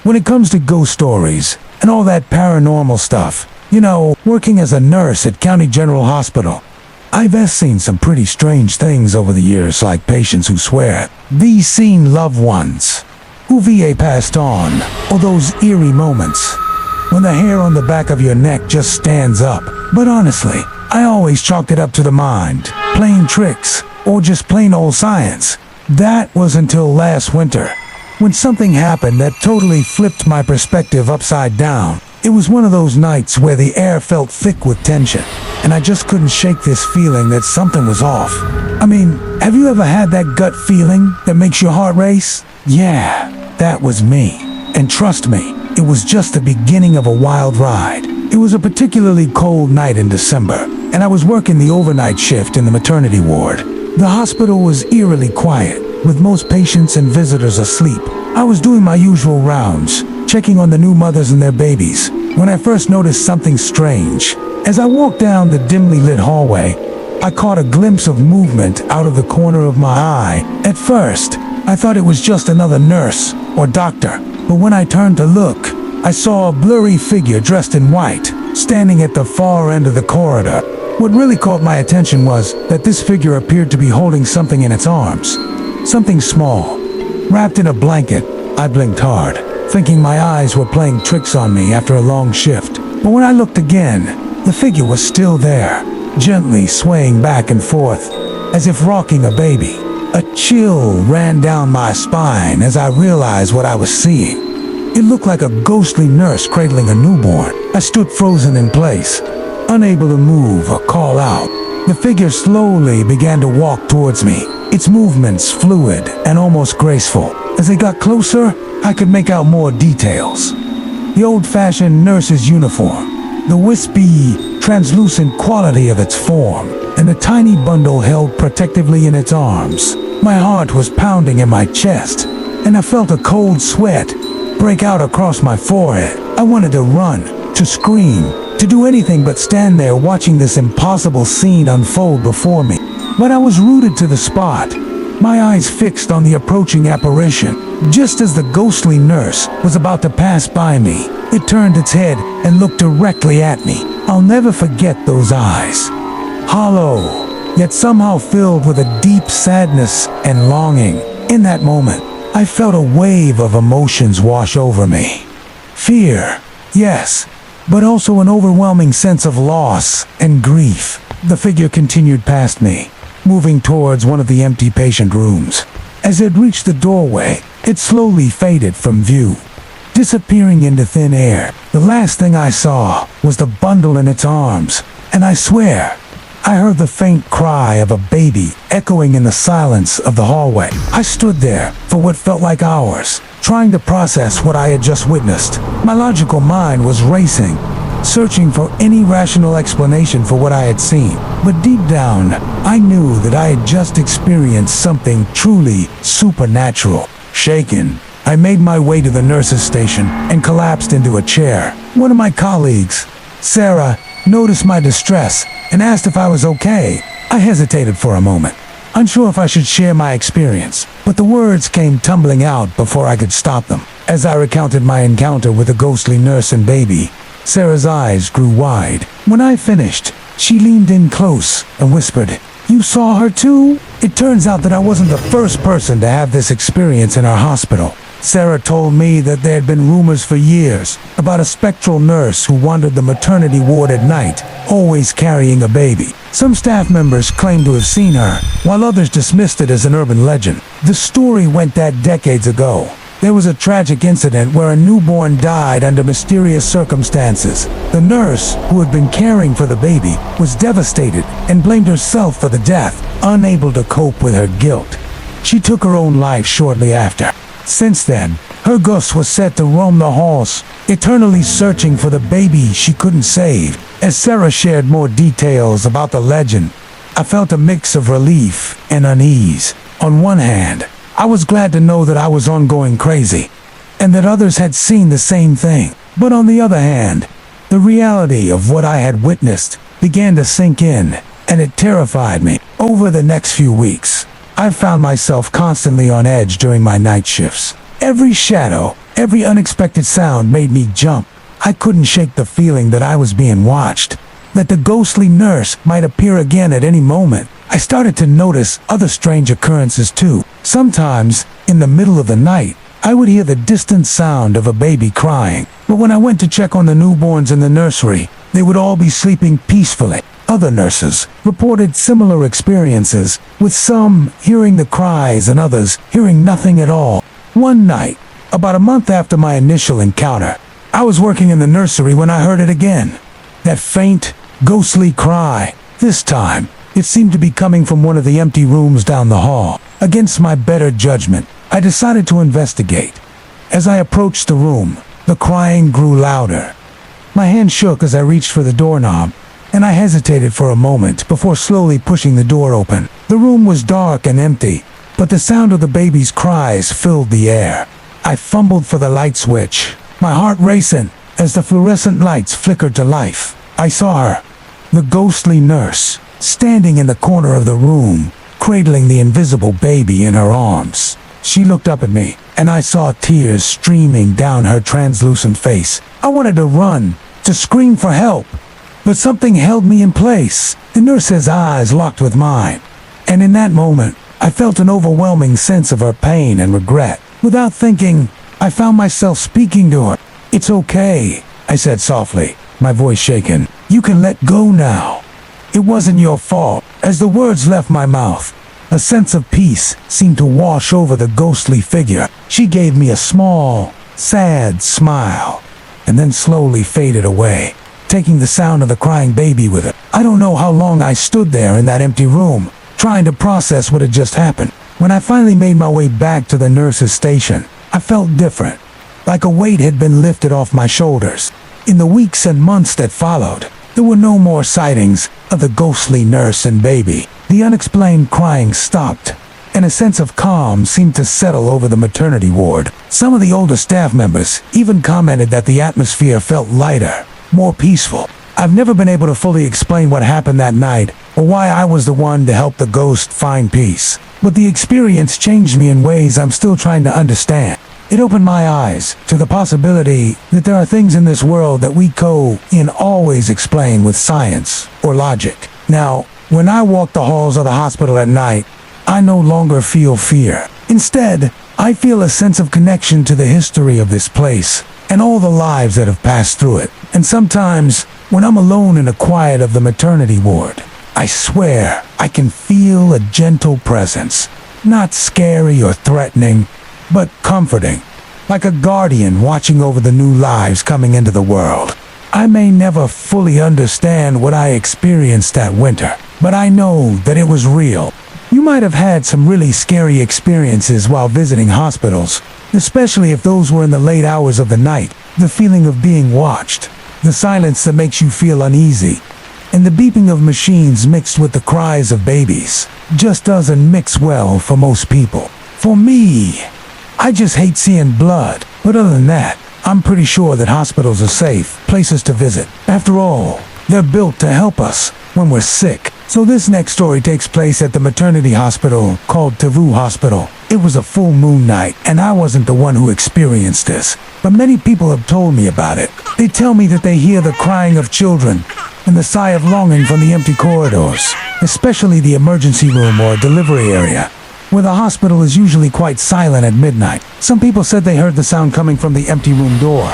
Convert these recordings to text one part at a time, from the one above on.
when it comes to ghost stories and all that paranormal stuff, working as a nurse at County General Hospital, I've seen some pretty strange things over the years, like patients who swear they've seen loved ones who VA passed on, or those eerie moments when the hair on the back of your neck just stands up. But honestly, I always chalked it up to the mind, playing tricks, or just plain old science. That was until last winter, when something happened that totally flipped my perspective upside down. It was one of those nights where the air felt thick with tension, and I just couldn't shake this feeling that something was off. I mean, have you ever had that gut feeling that makes your heart race? Yeah, that was me. And trust me, it was just the beginning of a wild ride. It was a particularly cold night in December, and I was working the overnight shift in the maternity ward. The hospital was eerily quiet, with most patients and visitors asleep. I was doing my usual rounds, checking on the new mothers and their babies, when I first noticed something strange. As I walked down the dimly lit hallway, I caught a glimpse of movement out of the corner of my eye. At first, I thought it was just another nurse or doctor, but when I turned to look, I saw a blurry figure dressed in white, standing at the far end of the corridor. What really caught my attention was that this figure appeared to be holding something in its arms. Something small, wrapped in a blanket. I blinked hard, thinking my eyes were playing tricks on me after a long shift. But when I looked again, the figure was still there, gently swaying back and forth, as if rocking a baby. A chill ran down my spine as I realized what I was seeing. It looked like a ghostly nurse cradling a newborn. I stood frozen in place, unable to move or call out. The figure slowly began to walk towards me, its movements fluid and almost graceful. As they got closer, I could make out more details. The old-fashioned nurse's uniform, the wispy, translucent quality of its form, and the tiny bundle held protectively in its arms. My heart was pounding in my chest, and I felt a cold sweat break out across my forehead. I wanted to run, to scream, to do anything but stand there watching this impossible scene unfold before me. But I was rooted to the spot, my eyes fixed on the approaching apparition. Just as the ghostly nurse was about to pass by me, it turned its head and looked directly at me. I'll never forget those eyes. Hollow, yet somehow filled with a deep sadness and longing. In that moment, I felt a wave of emotions wash over me. Fear, yes, but also an overwhelming sense of loss and grief. The figure continued past me, moving towards one of the empty patient rooms. As it reached the doorway, it slowly faded from view, disappearing into thin air. The last thing I saw was the bundle in its arms, and I swear, I heard the faint cry of a baby echoing in the silence of the hallway. I stood there for what felt like hours, trying to process what I had just witnessed. My logical mind was racing, searching for any rational explanation for what I had seen. But deep down, I knew that I had just experienced something truly supernatural. Shaken, I made my way to the nurse's station and collapsed into a chair. One of my colleagues, Sarah, noticed my distress and asked if I was okay. I hesitated for a moment, unsure if I should share my experience, but the words came tumbling out before I could stop them. As I recounted my encounter with the ghostly nurse and baby, Sarah's eyes grew wide. When I finished, she leaned in close and whispered, "You saw her too?" It turns out that I wasn't the first person to have this experience in our hospital. Sarah told me that there had been rumors for years about a spectral nurse who wandered the maternity ward at night, always carrying a baby. Some staff members claimed to have seen her, while others dismissed it as an urban legend. The story went that decades ago. There was a tragic incident where a newborn died under mysterious circumstances. The nurse, who had been caring for the baby, was devastated and blamed herself for the death, unable to cope with her guilt. She took her own life shortly after. Since then, her ghost was set to roam the halls, eternally searching for the baby she couldn't save. As Sarah shared more details about the legend, I felt a mix of relief and unease. On one hand, I was glad to know that I was going crazy, and that others had seen the same thing. But on the other hand, the reality of what I had witnessed began to sink in, and it terrified me. Over the next few weeks, I found myself constantly on edge during my night shifts. Every shadow Every unexpected sound made me jump. I couldn't shake the feeling that I was being watched, that the ghostly nurse might appear again at any moment. I started to notice other strange occurrences too. Sometimes, in the middle of the night, I would hear the distant sound of a baby crying. But when I went to check on the newborns in the nursery, they would all be sleeping peacefully. Other nurses reported similar experiences, with some hearing the cries and others hearing nothing at all. One night, about a month after my initial encounter, I was working in the nursery when I heard it again. That faint, ghostly cry. This time, it seemed to be coming from one of the empty rooms down the hall. Against my better judgment, I decided to investigate. As I approached the room, the crying grew louder. My hand shook as I reached for the doorknob, and I hesitated for a moment before slowly pushing the door open. The room was dark and empty, but the sound of the baby's cries filled the air. I fumbled for the light switch, my heart racing as the fluorescent lights flickered to life. I saw her, the ghostly nurse, standing in the corner of the room, cradling the invisible baby in her arms. She looked up at me, and I saw tears streaming down her translucent face. I wanted to run, to scream for help, but something held me in place. The nurse's eyes locked with mine, and in that moment, I felt an overwhelming sense of her pain and regret. Without thinking, I found myself speaking to her. "It's okay," I said softly, my voice shaken. "You can let go now. It wasn't your fault." As the words left my mouth, a sense of peace seemed to wash over the ghostly figure. She gave me a small, sad smile, and then slowly faded away, taking the sound of the crying baby with her. I don't know how long I stood there in that empty room, trying to process what had just happened. When I finally made my way back to the nurse's station, I felt different, like a weight had been lifted off my shoulders. In the weeks and months that followed, there were no more sightings of the ghostly nurse and baby. The unexplained crying stopped, and a sense of calm seemed to settle over the maternity ward. Some of the older staff members even commented that the atmosphere felt lighter, more peaceful. I've never been able to fully explain what happened that night, or why I was the one to help the ghost find peace. But the experience changed me in ways I'm still trying to understand. It opened my eyes to the possibility that there are things in this world that we can't always explain with science or logic. Now, when I walk the halls of the hospital at night, I no longer feel fear. Instead, I feel a sense of connection to the history of this place and all the lives that have passed through it. And sometimes, when I'm alone in the quiet of the maternity ward, I swear I can feel a gentle presence, not scary or threatening, but comforting, like a guardian watching over the new lives coming into the world. I may never fully understand what I experienced that winter, but I know that it was real. You might have had some really scary experiences while visiting hospitals, especially if those were in the late hours of the night. The feeling of being watched, the silence that makes you feel uneasy, and the beeping of machines mixed with the cries of babies just doesn't mix well for most people. For me, I just hate seeing blood, but other than that, I'm pretty sure that hospitals are safe places to visit. After all, they're built to help us when we're sick. So this next story takes place at the maternity hospital called Tavu Hospital. It was a full moon night, and I wasn't the one who experienced this, but many people have told me about it. They tell me that they hear the crying of children and the sigh of longing from the empty corridors, especially the emergency room or delivery area, where the hospital is usually quite silent at midnight. Some people said they heard the sound coming from the empty room door.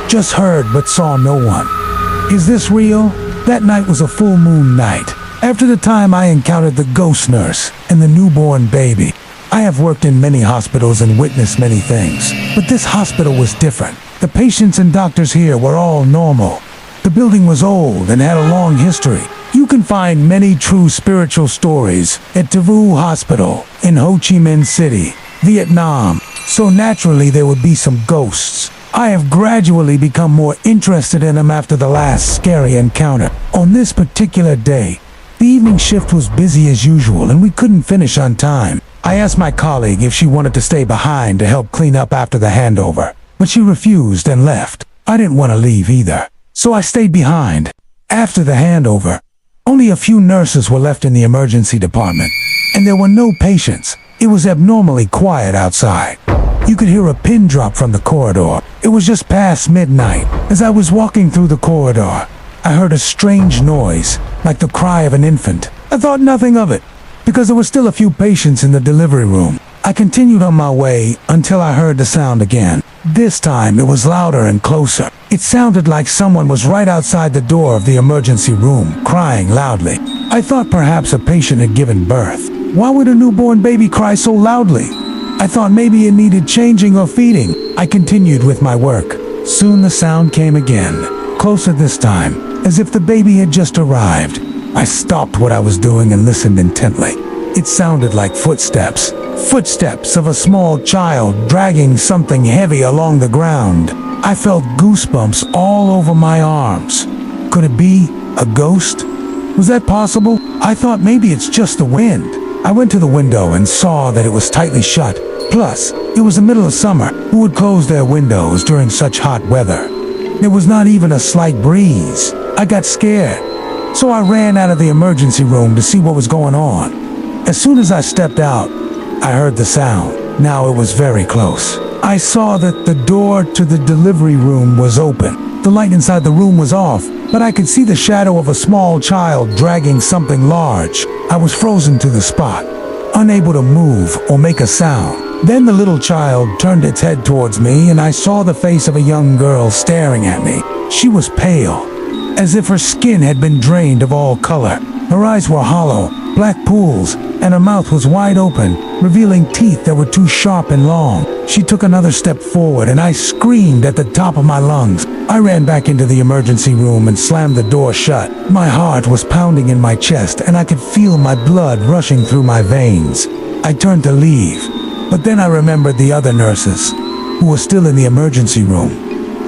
Just heard but saw no one. Is this real? That night was a full moon night. After the time I encountered the ghost nurse and the newborn baby, I have worked in many hospitals and witnessed many things, but this hospital was different. The patients and doctors here were all normal. The building was old and had a long history. You can find many true spiritual stories at Tavu Hospital in Ho Chi Minh City, Vietnam, so naturally there would be some ghosts. I have gradually become more interested in them after the last scary encounter. On this particular day, the evening shift was busy as usual and we couldn't finish on time. I asked my colleague if she wanted to stay behind to help clean up after the handover, but she refused and left. I didn't want to leave either, so I stayed behind. After the handover, only a few nurses were left in the emergency department, and there were no patients. It was abnormally quiet outside. You could hear a pin drop from the corridor. It was just past midnight. As I was walking through the corridor, I heard a strange noise, like the cry of an infant. I thought nothing of it, because there were still a few patients in the delivery room. I continued on my way until I heard the sound again. This time it was louder and closer. It sounded like someone was right outside the door of the emergency room, crying loudly. I thought perhaps a patient had given birth. Why would a newborn baby cry so loudly? I thought maybe it needed changing or feeding. I continued with my work. Soon the sound came again, closer this time, as if the baby had just arrived. I stopped what I was doing and listened intently. It sounded like footsteps. Footsteps of a small child dragging something heavy along the ground. I felt goosebumps all over my arms. Could it be a ghost? Was that possible? I thought maybe it's just the wind. I went to the window and saw that it was tightly shut. Plus, it was the middle of summer. Who would close their windows during such hot weather? There was not even a slight breeze. I got scared, so I ran out of the emergency room to see what was going on. As soon as I stepped out, I heard the sound. Now it was very close. I saw that the door to the delivery room was open. The light inside the room was off, but I could see the shadow of a small child dragging something large. I was frozen to the spot, unable to move or make a sound. Then the little child turned its head towards me, and I saw the face of a young girl staring at me. She was pale, as if her skin had been drained of all color. Her eyes were hollow, black pools, and her mouth was wide open, revealing teeth that were too sharp and long. She took another step forward, and I screamed at the top of my lungs. I ran back into the emergency room and slammed the door shut. My heart was pounding in my chest, and I could feel my blood rushing through my veins. I turned to leave, but then I remembered the other nurses, who were still in the emergency room.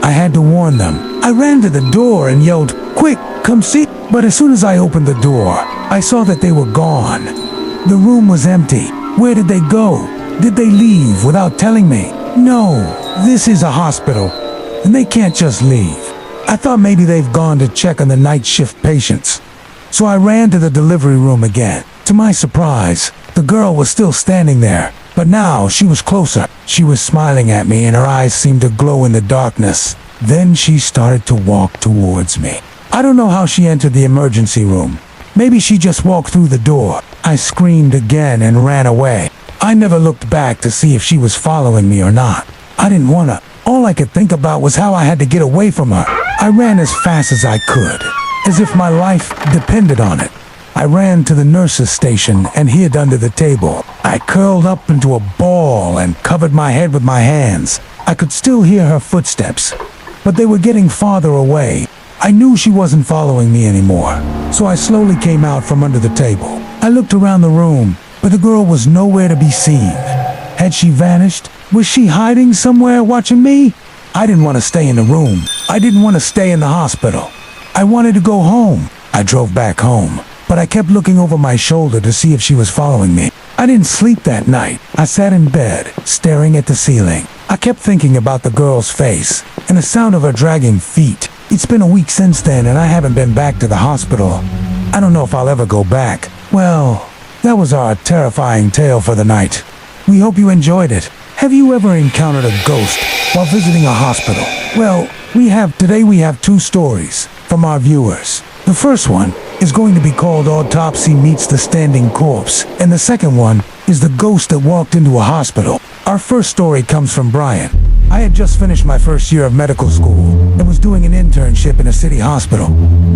I had to warn them. I ran to the door and yelled, "Quick, come see!" But as soon as I opened the door, I saw that they were gone. The room was empty. Where did they go? Did they leave without telling me? No, this is a hospital, and they can't just leave. I thought maybe they've gone to check on the night shift patients. So I ran to the delivery room again. To my surprise, the girl was still standing there, but now she was closer. She was smiling at me, and her eyes seemed to glow in the darkness. Then she started to walk towards me. I don't know how she entered the emergency room. Maybe she just walked through the door. I screamed again and ran away. I never looked back to see if she was following me or not. I didn't want to. All I could think about was how I had to get away from her. I ran as fast as I could, as if my life depended on it. I ran to the nurse's station and hid under the table. I curled up into a ball and covered my head with my hands. I could still hear her footsteps, but they were getting farther away. I knew she wasn't following me anymore, so I slowly came out from under the table. I looked around the room, but the girl was nowhere to be seen. Had she vanished? Was she hiding somewhere watching me? I didn't want to stay in the room. I didn't want to stay in the hospital. I wanted to go home. I drove back home, but I kept looking over my shoulder to see if she was following me. I didn't sleep that night. I sat in bed, staring at the ceiling. I kept thinking about the girl's face and the sound of her dragging feet. It's been a week since then, and I haven't been back to the hospital. I don't know if I'll ever go back. Well, that was our terrifying tale for the night. We hope you enjoyed it. Have you ever encountered a ghost while visiting a hospital? Well, today we have two stories from our viewers. The first one is going to be called Autopsy Meets the Standing Corpse, and the second one is the ghost that walked into a hospital. Our first story comes from Brian. I had just finished my first year of medical school and was doing an internship in a city hospital,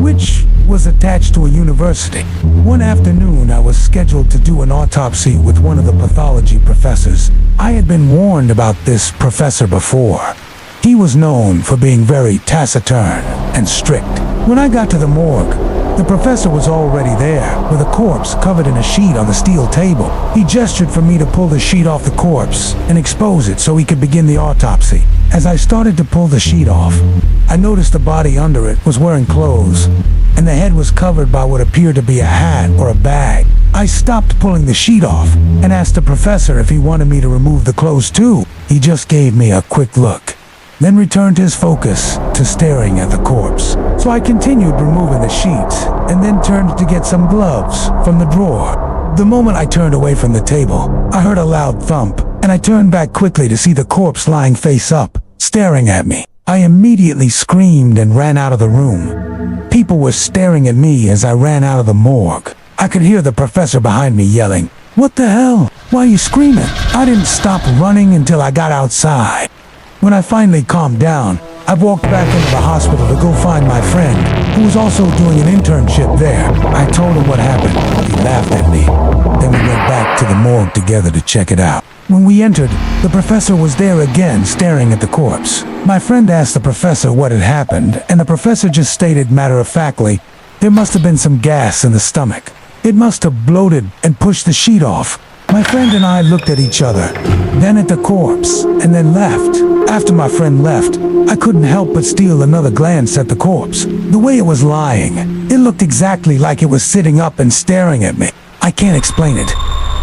which was attached to a university. One afternoon, I was scheduled to do an autopsy with one of the pathology professors. I had been warned about this professor before. He was known for being very taciturn and strict. When I got to the morgue, the professor was already there, with a corpse covered in a sheet on the steel table. He gestured for me to pull the sheet off the corpse and expose it so he could begin the autopsy. As I started to pull the sheet off, I noticed the body under it was wearing clothes, and the head was covered by what appeared to be a hat or a bag. I stopped pulling the sheet off and asked the professor if he wanted me to remove the clothes too. He just gave me a quick look, then returned his focus to staring at the corpse. So I continued removing the sheets, and then turned to get some gloves from the drawer. The moment I turned away from the table, I heard a loud thump, and and I turned back quickly to see the corpse lying face up, staring at me. I immediately screamed and ran out of the room. People were staring at me as I ran out of the morgue. I could hear the professor behind me yelling, "What the hell? Why are you screaming?" I didn't stop running until I got outside. When I finally calmed down, I walked back into the hospital to go find my friend, who was also doing an internship there. I told him what happened. He laughed at me. Then we went back to the morgue together to check it out. When we entered, the professor was there again, staring at the corpse. My friend asked the professor what had happened, and the professor just stated matter-of-factly, there must have been some gas in the stomach. It must have bloated and pushed the sheet off. My friend and I looked at each other, then at the corpse, and then left. After my friend left, I couldn't help but steal another glance at the corpse. The way it was lying, it looked exactly like it was sitting up and staring at me. I can't explain it,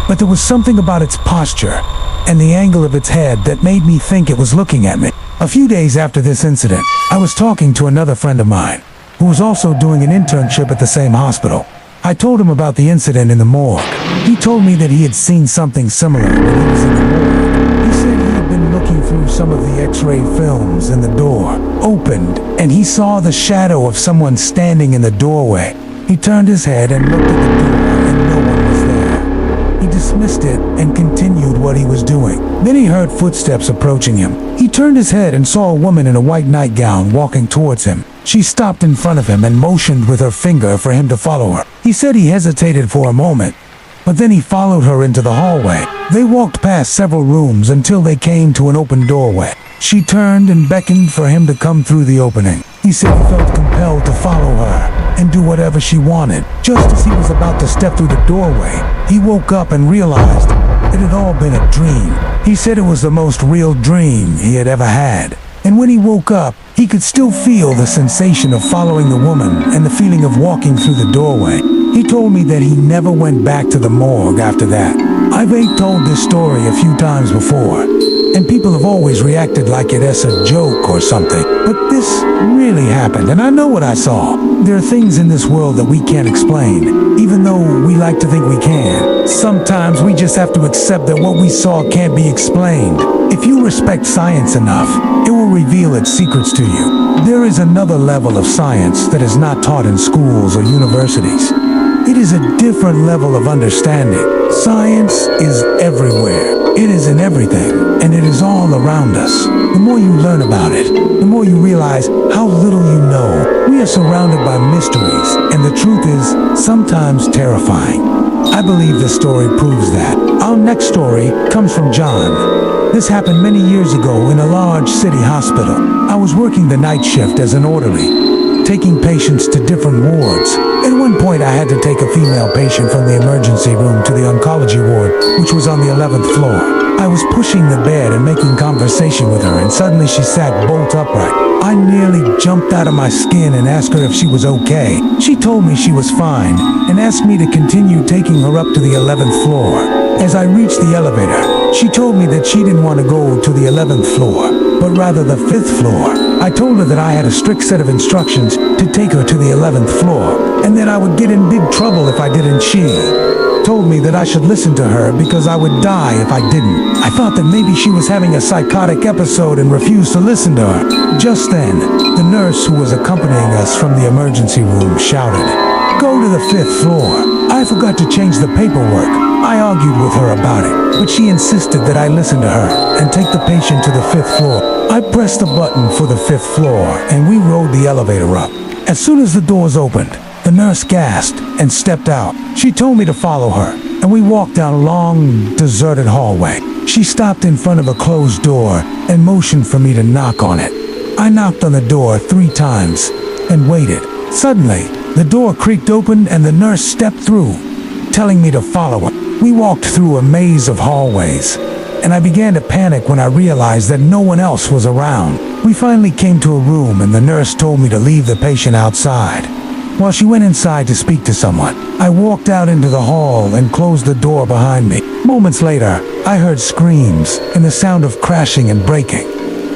but there was something about its posture and the angle of its head that made me think it was looking at me. A few days after this incident, I was talking to another friend of mine, who was also doing an internship at the same hospital. I told him about the incident in the morgue. He told me that he had seen something similar when he was in the morgue. He said he had been looking through some of the X-ray films and the door opened, and he saw the shadow of someone standing in the doorway. He turned his head and looked at the door, and no one was there. He dismissed it and continued what he was doing. Then he heard footsteps approaching him. He turned his head and saw a woman in a white nightgown walking towards him. She stopped in front of him and motioned with her finger for him to follow her. He said he hesitated for a moment, but then he followed her into the hallway. They walked past several rooms until they came to an open doorway. She turned and beckoned for him to come through the opening. He said he felt compelled to follow her and do whatever she wanted. Just as he was about to step through the doorway, he woke up and realized it had all been a dream. He said it was the most real dream he had ever had. And when he woke up, he could still feel the sensation of following the woman and the feeling of walking through the doorway. He told me that he never went back to the morgue after that. I've told this story a few times before, and people have always reacted like it's a joke or something. But this really happened, and I know what I saw. There are things in this world that we can't explain, even though we like to think we can. Sometimes we just have to accept that what we saw can't be explained. If you respect science enough, it will reveal its secrets to you. There is another level of science that is not taught in schools or universities. It is a different level of understanding. Science is everywhere. It is in everything, and it is all around us. The more you learn about it, the more you realize how little you know. We are surrounded by mysteries, and the truth is sometimes terrifying. I believe this story proves that. Our next story comes from John. This happened many years ago in a large city hospital. I was working the night shift as an orderly, taking patients to different wards. At one point, I had to take a female patient from the emergency room to the oncology ward, which was on the 11th floor. I was pushing the bed and making conversation with her, and suddenly she sat bolt upright. I nearly jumped out of my skin and asked her if she was okay. She told me she was fine and asked me to continue taking her up to the 11th floor. As I reached the elevator, she told me that she didn't want to go to the 11th floor, but rather the 5th floor. I told her that I had a strict set of instructions to take her to the 11th floor, and that I would get in big trouble if I didn't. She told me that I should listen to her because I would die if I didn't. I thought that maybe she was having a psychotic episode and refused to listen to her. Just then, the nurse who was accompanying us from the emergency room shouted, "Go to the 5th floor." I forgot to change the paperwork. I argued with her about it, but she insisted that I listen to her and take the patient to the 5th floor. I pressed the button for the 5th floor, and we rode the elevator up. As soon as the doors opened, the nurse gasped and stepped out. She told me to follow her, and we walked down a long, deserted hallway. She stopped in front of a closed door and motioned for me to knock on it. I knocked on the door 3 times and waited. Suddenly, the door creaked open and the nurse stepped through, telling me to follow her. We walked through a maze of hallways, and I began to panic when I realized that no one else was around. We finally came to a room, and the nurse told me to leave the patient outside, while she went inside to speak to someone. I walked out into the hall and closed the door behind me. Moments later, I heard screams and the sound of crashing and breaking.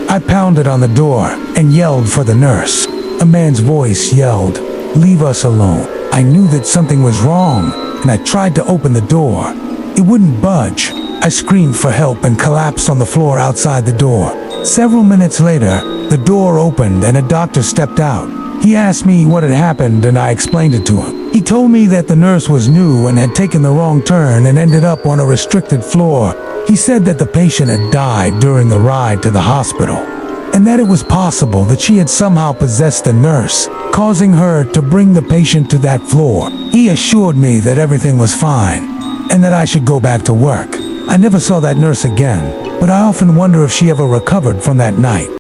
I pounded on the door and yelled for the nurse. A man's voice yelled, "Leave us alone." I knew that something was wrong, and I tried to open the door. It wouldn't budge. I screamed for help and collapsed on the floor outside the door. Several minutes later, the door opened and a doctor stepped out. He asked me what had happened and I explained it to him. He told me that the nurse was new and had taken the wrong turn and ended up on a restricted floor. He said that the patient had died during the ride to the hospital, and that it was possible that she had somehow possessed the nurse, causing her to bring the patient to that floor. He assured me that everything was fine, and that I should go back to work. I never saw that nurse again, but I often wonder if she ever recovered from that night.